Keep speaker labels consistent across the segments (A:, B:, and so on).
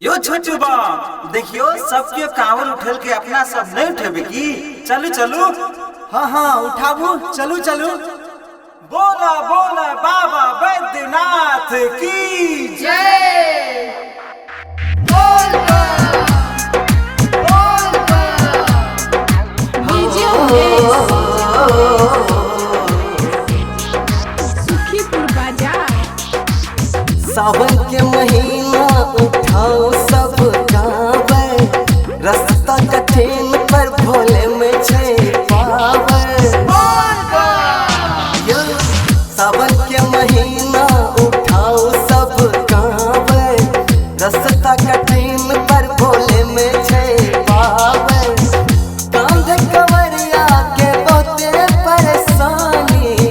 A: यो छोटू बा देखियो सबके कांवर उठल के अपना सब नहीं उठेबे की चलू चलू।
B: हाँ हाँ उठाबू चलू चलू।
A: बोला बोला बाबा बैद्यनाथ की
C: जय। बोल
D: सुखीपुर बाजार।
B: सावन के महीना उठाओ सब कांवर, रास्ता कठिन पर भोले में छे पावर। सावन के महीना उठाओ सब कांवर, रास्ता कठिन पर भोले में छे पावर। कांध कवरिया के बहुते परेशानी,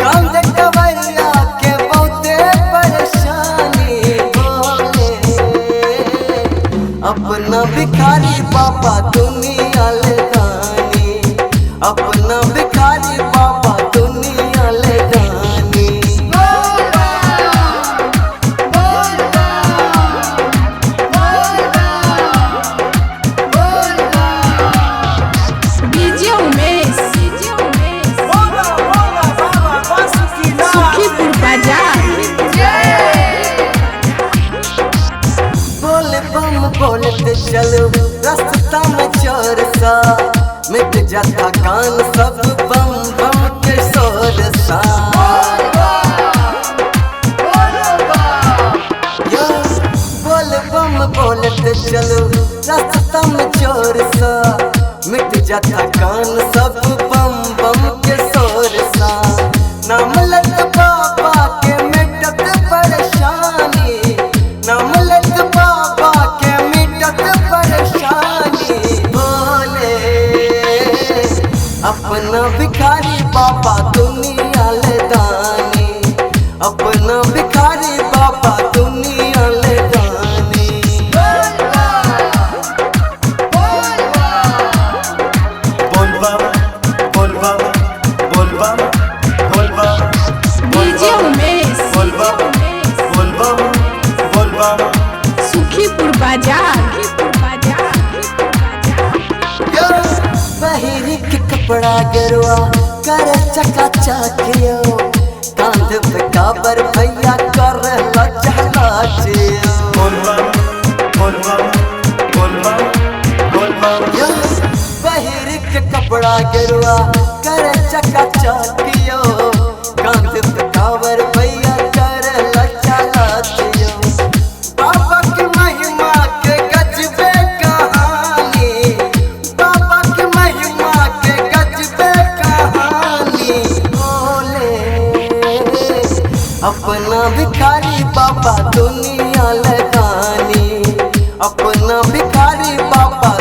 B: कांध कवरिया के बहुते परेशानी भोले। अपना भिखारी बाबा दुनिया ले दानी, अपना भिखारी बाबा दुनिया ले दानी।
D: डीजे उमेश।
A: बोला बोला बाबा बासुकीनाथ
D: सुखीपुर बाजार।
B: बोल बम बोलते चलो रास्ता में चोर सा, मिट जाता कान सब बम बम के शोर सा। यो, बोल बम बोलते चलो रास्ता में चोर सा, मिट जाता कान सब बम बम के शोर सा। नाम लग बाबा के मिटत परेशानी, नाम लग बाबा के मिटत परेशानी भोले। अपना भिखारी बाबा दुनिया ले दानी, अपना भिखारी बाबा दुनिया ले दानी।
A: बोल बाबा बोल बाबा बोल बाबा बोल बाबा
D: डीजे उमेश।
A: बोल बाबा बोल बाबा बोल बाबा।
D: सुखीपुर बाजार।
B: बहिरी के कपड़ा गरुआ कर चका चकियो, कांध पे काबर भैया कर लचला चियो।
A: बोल बाबा बोल बाबा बोल बाबा बोल बाबा।
B: बहिरी के कपड़ा गरुआ कर चका चकियो, कांध पे काबर भैया कर लचला चियो। बाबा की महिमा के गजबे कहानी, बाबा की महिमा के गजबे कहानी बोले। अपना भिखारी बाबा दुनिया ले दानी, अपना भिखारी बाबा